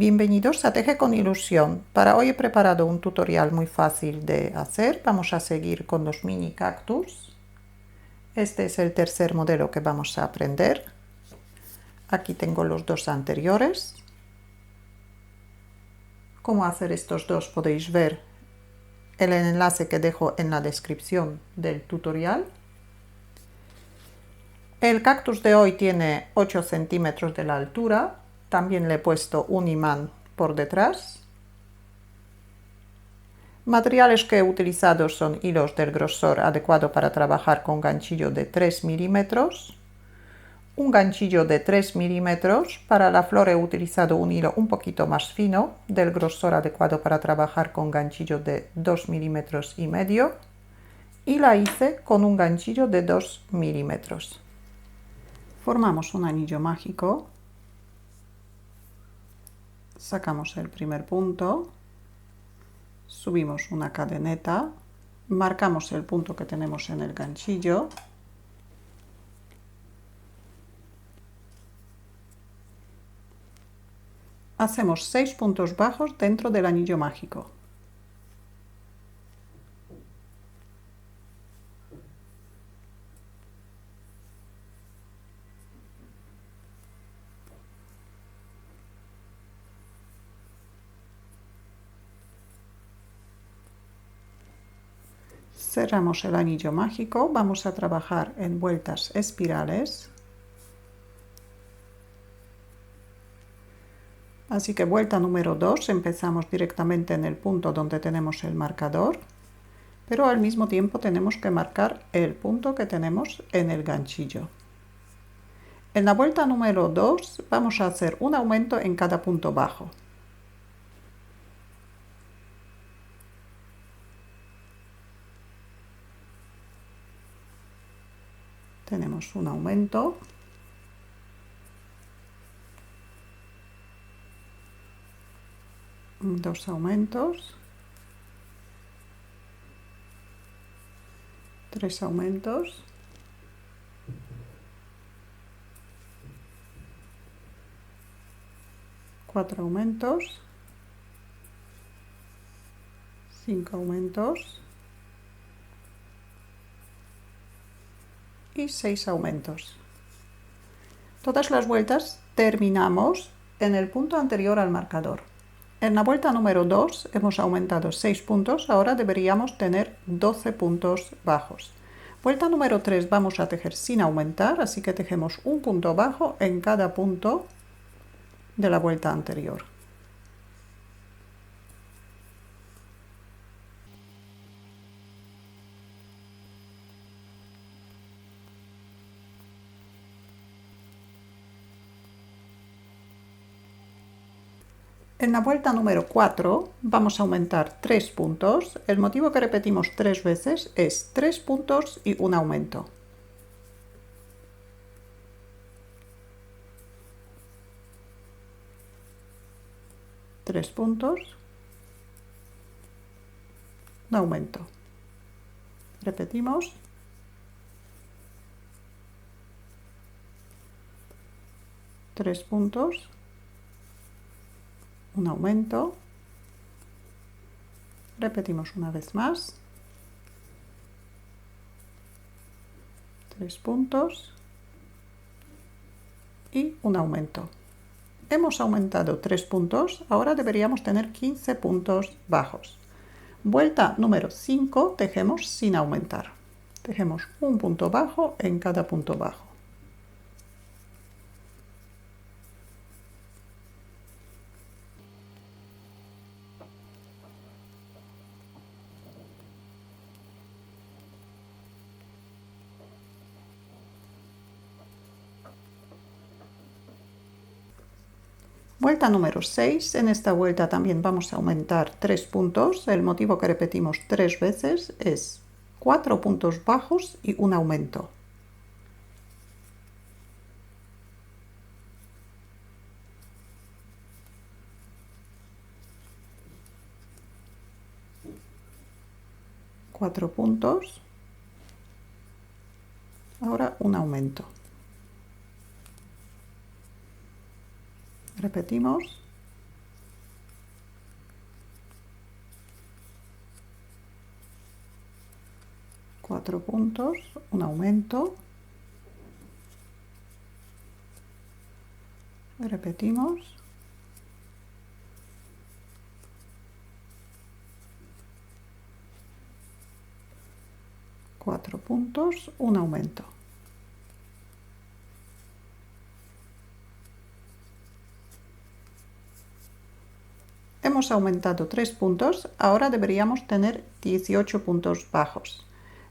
Bienvenidos a Teje con Ilusión. Para hoy he preparado un tutorial muy fácil de hacer. Vamos a seguir con los mini cactus. Este es el tercer modelo que vamos a aprender. Aquí tengo los dos anteriores. Cómo hacer estos dos podéis ver el enlace que dejo en la descripción del tutorial. El cactus de hoy tiene 8 centímetros de la altura. También le he puesto un imán por detrás. Materiales que he utilizado son hilos del grosor adecuado para trabajar con ganchillo de 3 milímetros, un ganchillo de 3 milímetros. Para la flor he utilizado un hilo un poquito más fino, del grosor adecuado para trabajar con ganchillo de 2 milímetros y medio, y la hice con un ganchillo de 2 milímetros. Formamos un anillo mágico, sacamos el primer punto, subimos una cadeneta, marcamos el punto que tenemos en el ganchillo, hacemos 6 puntos bajos dentro del anillo mágico. Cerramos el anillo mágico, vamos a trabajar en vueltas espirales. Así que vuelta número 2, empezamos directamente en el punto donde tenemos el marcador, pero al mismo tiempo tenemos que marcar el punto que tenemos en el ganchillo. En la vuelta número 2 vamos a hacer un aumento en cada punto bajo. Tenemos un aumento, dos aumentos, tres aumentos, cuatro aumentos, cinco aumentos y 6 aumentos. Todas las vueltas terminamos en el punto anterior al marcador. En la vuelta número 2 hemos aumentado 6 puntos, ahora deberíamos tener 12 puntos bajos. Vuelta número 3 vamos a tejer sin aumentar, así que tejemos un punto bajo en cada punto de la vuelta anterior. En la vuelta número 4 vamos a aumentar 3 puntos. El motivo que repetimos 3 veces es 3 puntos y un aumento. Tres puntos, un aumento. Repetimos. Tres puntos, un aumento, repetimos una vez más, 3 puntos y un aumento. Hemos aumentado 3 puntos, ahora deberíamos tener 15 puntos bajos. Vuelta número 5, tejemos sin aumentar. Tejemos un punto bajo en cada punto bajo. Vuelta número 6, en esta vuelta también vamos a aumentar 3 puntos, el motivo que repetimos 3 veces es 4 puntos bajos y un aumento. Cuatro puntos, ahora un aumento. Repetimos, 4 puntos, un aumento, repetimos, cuatro puntos, un aumento. Hemos aumentado 3 puntos, ahora deberíamos tener 18 puntos bajos.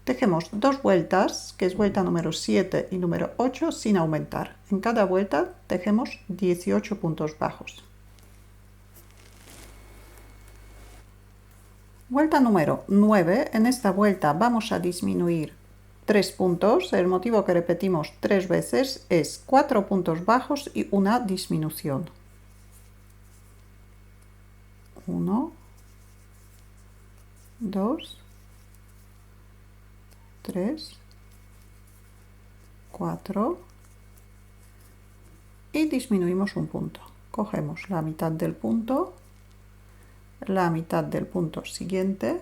Tejemos dos vueltas, que es vuelta número 7 y número 8, sin aumentar. En cada vuelta tejemos 18 puntos bajos. Vuelta número 9, en esta vuelta vamos a disminuir 3 puntos. El motivo que repetimos 3 veces es 4 puntos bajos y una disminución. 1, 2, 3, 4 y disminuimos un punto. Cogemos la mitad del punto siguiente,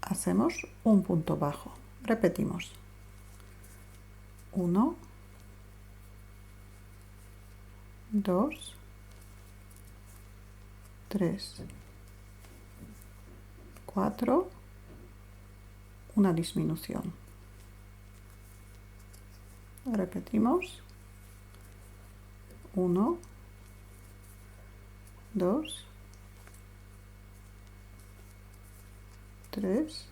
hacemos un punto bajo. Repetimos. 1, 2, 3, 4, una disminución. Repetimos. 1, 2, 3,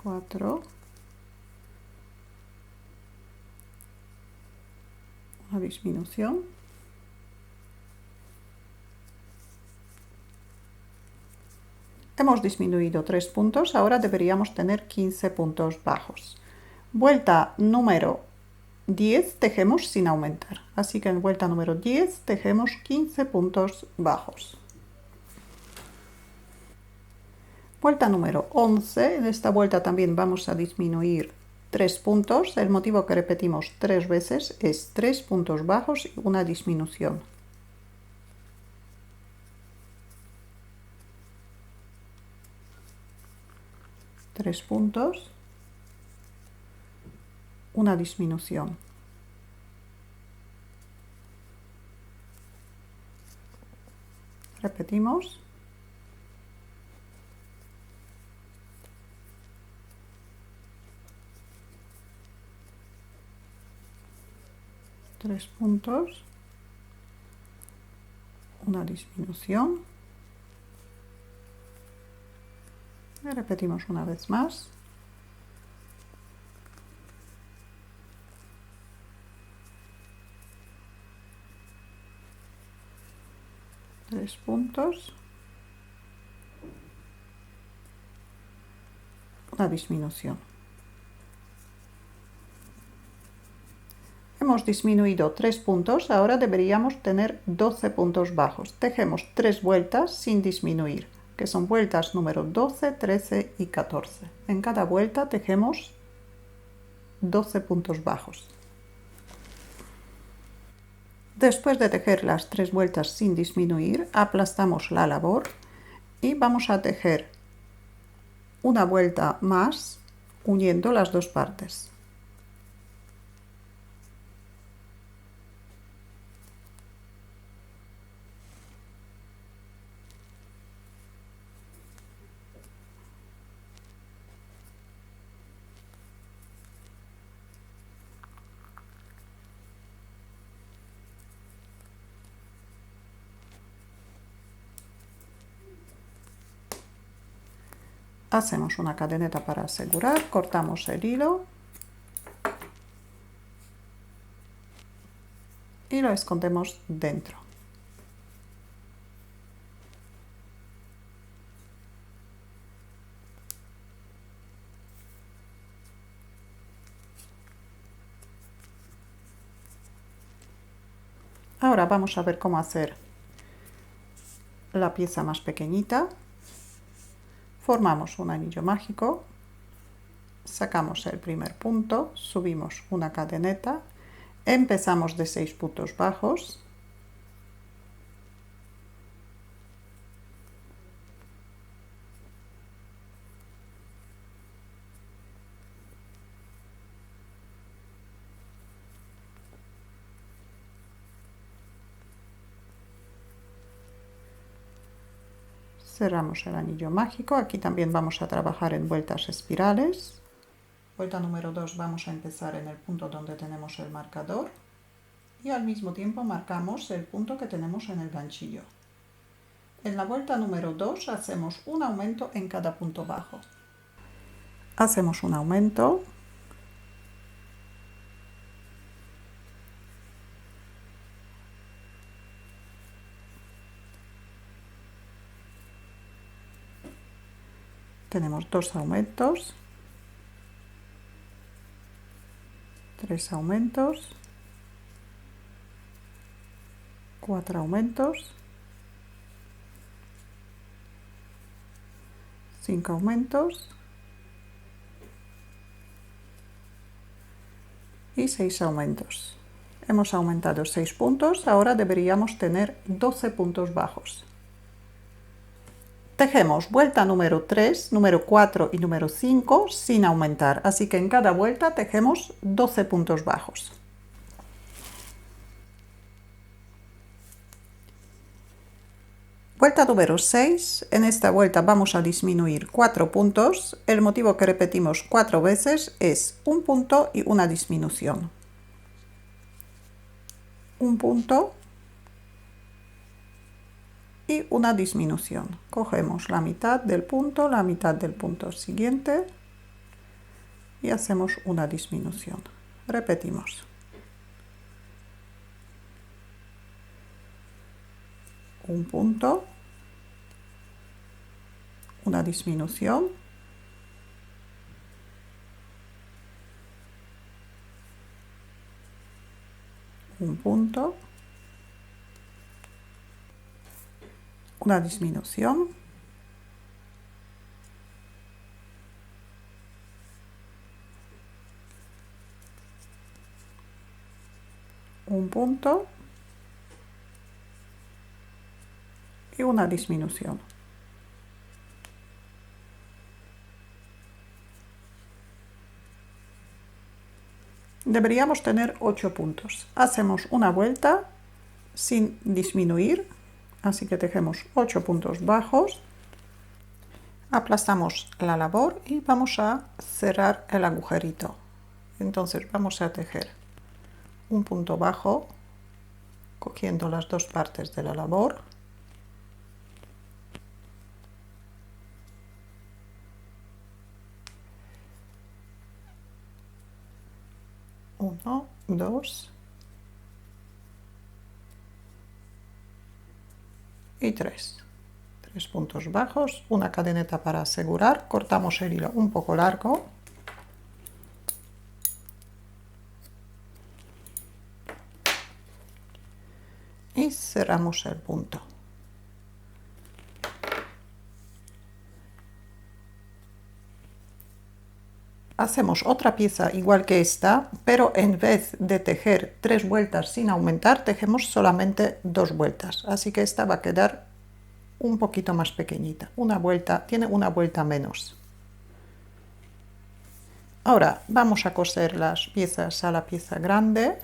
4, una disminución. Hemos disminuido 3 puntos, ahora deberíamos tener 15 puntos bajos. Vuelta número 10 tejemos sin aumentar, así que en vuelta número 10 tejemos 15 puntos bajos. Vuelta número 11, en esta vuelta también vamos a disminuir 3 puntos, el motivo que repetimos 3 veces es 3 puntos bajos y una disminución. Tres puntos, una disminución. Repetimos. Tres puntos, una disminución. Y repetimos una vez más. Tres puntos, una disminución. Hemos disminuido 3 puntos, ahora deberíamos tener 12 puntos bajos. Tejemos 3 vueltas sin disminuir, que son vueltas número 12, 13 y 14. En cada vuelta tejemos 12 puntos bajos. Después de tejer las 3 vueltas sin disminuir, aplastamos la labor y vamos a tejer una vuelta más uniendo las dos partes. Hacemos una cadeneta para asegurar, cortamos el hilo y lo escondemos dentro. Ahora vamos a ver cómo hacer la pieza más pequeñita. Formamos un anillo mágico, sacamos el primer punto, subimos una cadeneta, empezamos de 6 puntos bajos, Cerramos el anillo mágico. Aquí también vamos a trabajar en vueltas espirales. Vuelta número 2 vamos a empezar en el punto donde tenemos el marcador y al mismo tiempo marcamos el punto que tenemos en el ganchillo. En la vuelta número 2 hacemos un aumento en cada punto bajo. Hacemos un aumento. Tenemos 2 aumentos, 3 aumentos, 4 aumentos, 5 aumentos y 6 aumentos. Hemos aumentado 6 puntos, ahora deberíamos tener 12 puntos bajos. Tejemos vuelta número 3, número 4 y número 5 sin aumentar, así que en cada vuelta tejemos 12 puntos bajos. Vuelta número 6, en esta vuelta vamos a disminuir 4 puntos. El motivo que repetimos 4 veces es un punto y una disminución. Un punto y una disminución. Cogemos la mitad del punto siguiente y hacemos una disminución. Repetimos. Un punto, una disminución, un punto, una disminución, un punto y una disminución. Deberíamos tener 8 puntos. Hacemos una vuelta sin disminuir, así que tejemos 8 puntos bajos. Aplastamos la labor y vamos a cerrar el agujerito. Entonces vamos a tejer un punto bajo cogiendo las dos partes de la labor. Uno, dos y tres. 3 puntos bajos, una cadeneta para asegurar, cortamos el hilo un poco largo. Y cerramos el punto. Hacemos otra pieza igual que esta, pero en vez de tejer 3 vueltas sin aumentar, tejemos solamente 2 vueltas. Así que esta va a quedar un poquito más pequeñita. Tiene una vuelta menos. Ahora vamos a coser las piezas a la pieza grande.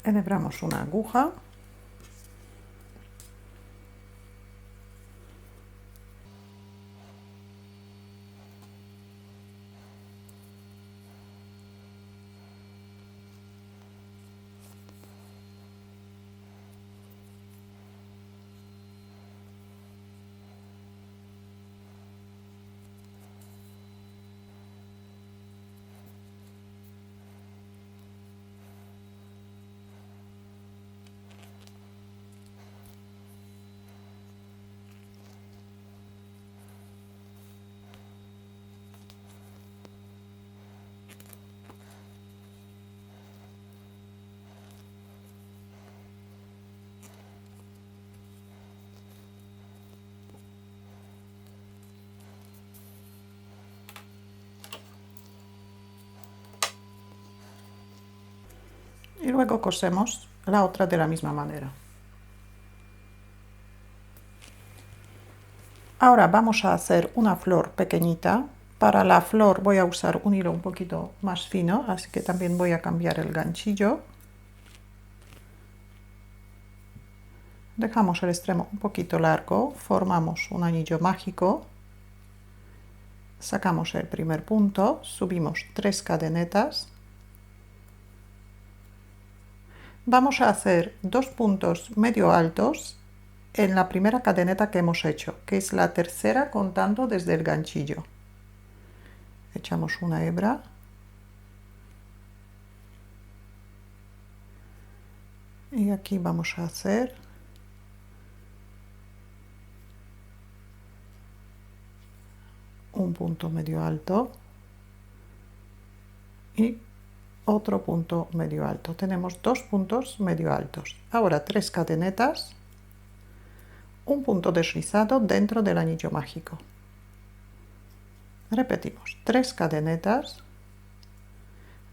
Enhebramos una aguja. Y luego cosemos la otra de la misma manera. Ahora vamos a hacer una flor pequeñita Para la flor voy a usar un hilo un poquito más fino, así que también voy a cambiar el ganchillo. Dejamos el extremo un poquito largo, formamos un anillo mágico, sacamos el primer punto, subimos 3 cadenetas. Vamos a hacer 2 puntos medio altos en la primera cadeneta que hemos hecho, que es la tercera contando desde el ganchillo. Echamos una hebra y aquí vamos a hacer un punto medio alto y otro punto medio alto. Tenemos 2 puntos medio altos. Ahora 3 cadenetas, un punto deslizado dentro del anillo mágico. Repetimos, 3 cadenetas,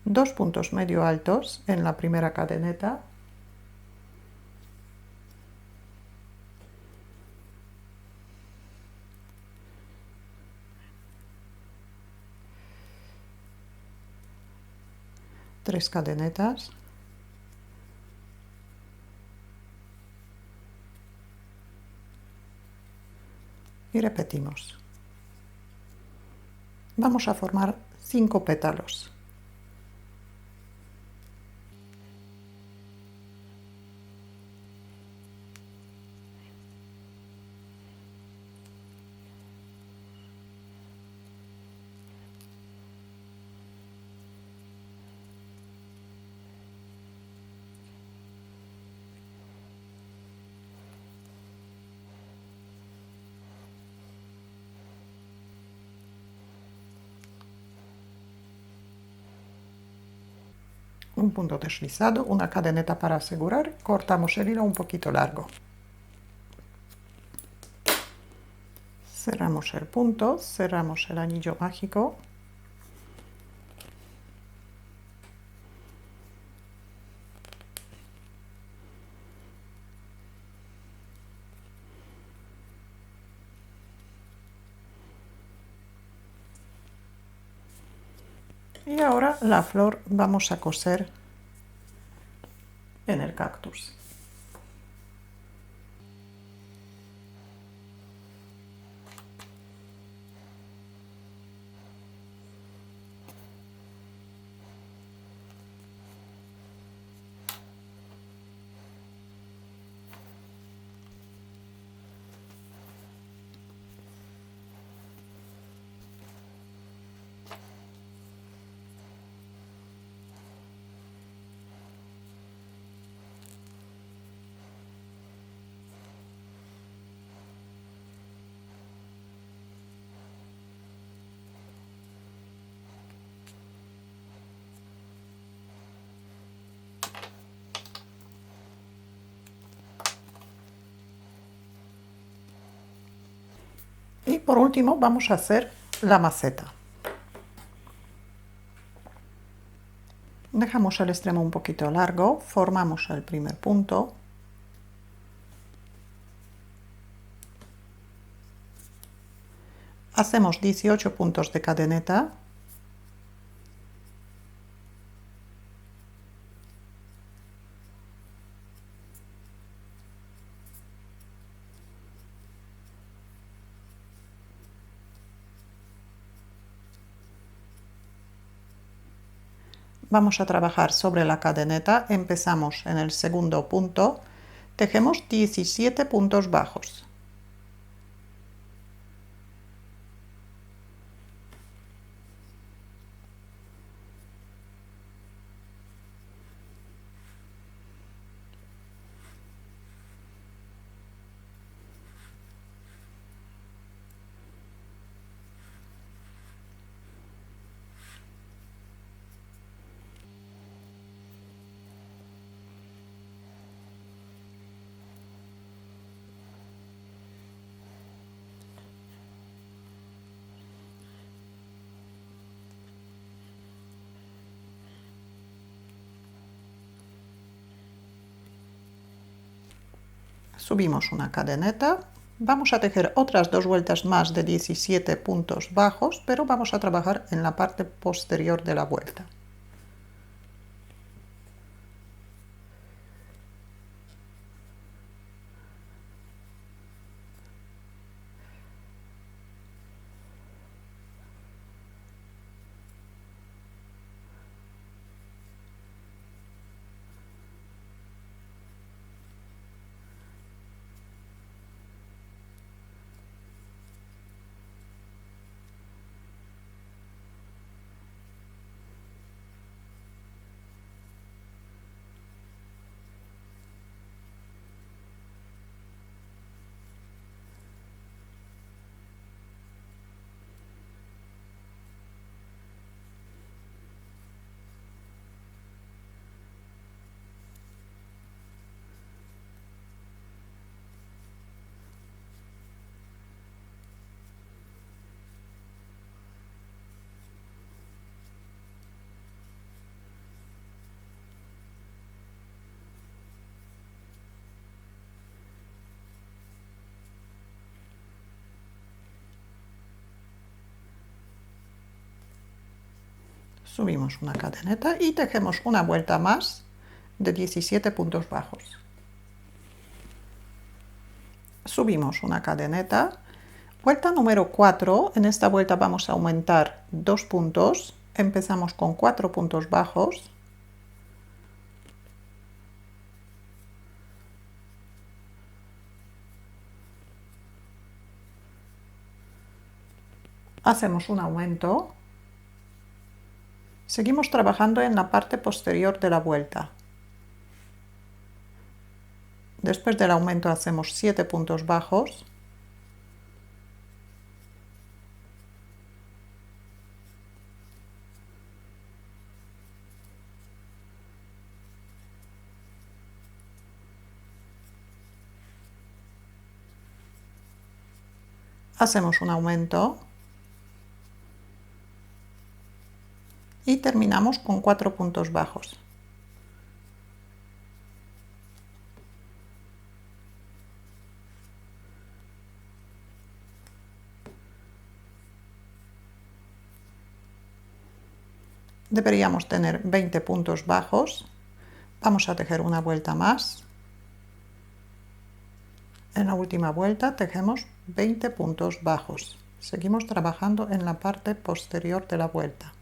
2 puntos medio altos en la primera cadeneta, tres cadenetas, y repetimos. Vamos a formar 5 pétalos. Un punto deslizado, una cadeneta para asegurar, cortamos el hilo un poquito largo. Cerramos el punto, cerramos el anillo mágico. Y ahora la flor vamos a coser en el cactus. Y por último vamos a hacer la maceta. Dejamos el extremo un poquito largo, formamos el primer punto, hacemos 18 puntos de cadeneta, vamos a trabajar sobre la cadeneta, empezamos en el segundo punto, tejemos 17 puntos bajos. Subimos una cadeneta Vamos a tejer otras 2 vueltas más de 17 puntos bajos, pero vamos a trabajar en la parte posterior de la vuelta. Subimos una cadeneta y tejemos una vuelta más de 17 puntos bajos. Subimos una cadeneta. Vuelta número 4, en esta vuelta vamos a aumentar 2 puntos. Empezamos con 4 puntos bajos. Hacemos un aumento. Seguimos trabajando en la parte posterior de la vuelta. Después del aumento hacemos 7 puntos bajos. Hacemos un aumento. Y terminamos con 4 puntos bajos. Deberíamos tener 20 puntos bajos. Vamos a tejer una vuelta más. En la última vuelta tejemos 20 puntos bajos. Seguimos trabajando en la parte posterior de la vuelta.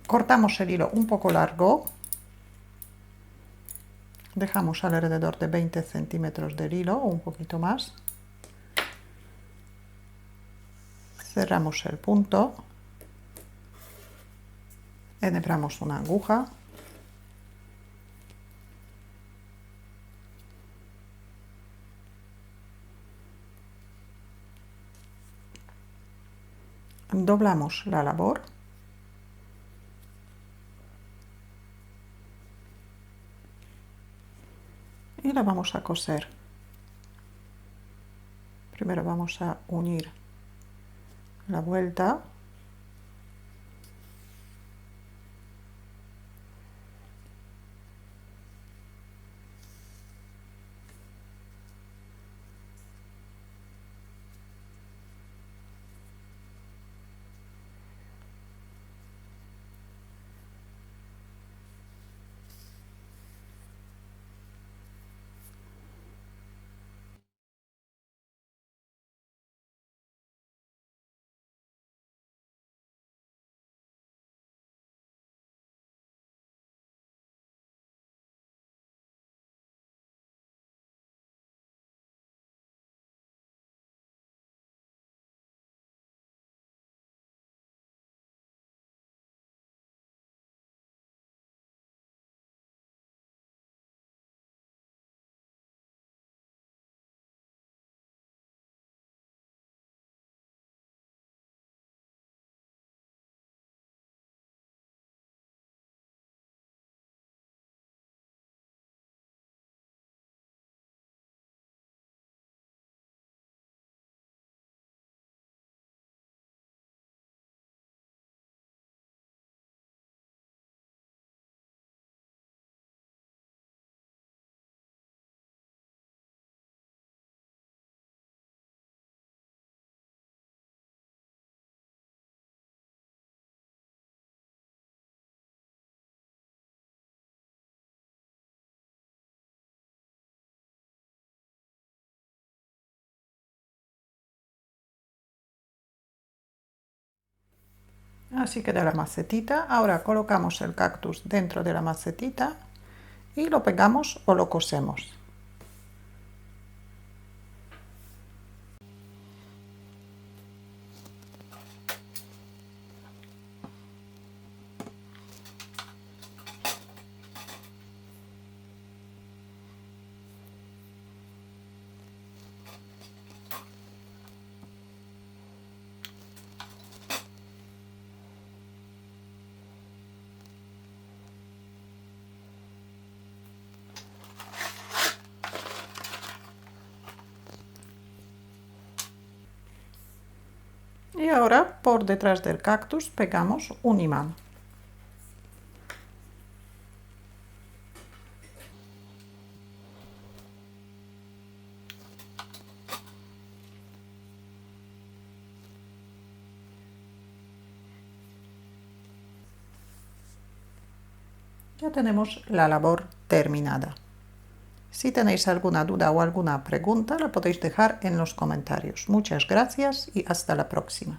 Cortamos el hilo un poco largo, dejamos alrededor de 20 centímetros del hilo o un poquito más, cerramos el punto, enhebramos una aguja, doblamos la labor y la vamos a coser. Primero vamos a unir la vuelta Así queda la macetita. Ahora colocamos el cactus dentro de la macetita y lo pegamos o lo cosemos. Y ahora por detrás del cactus pegamos un imán. Ya tenemos la labor terminada. Si tenéis alguna duda o alguna pregunta, la podéis dejar en los comentarios. Muchas gracias y hasta la próxima.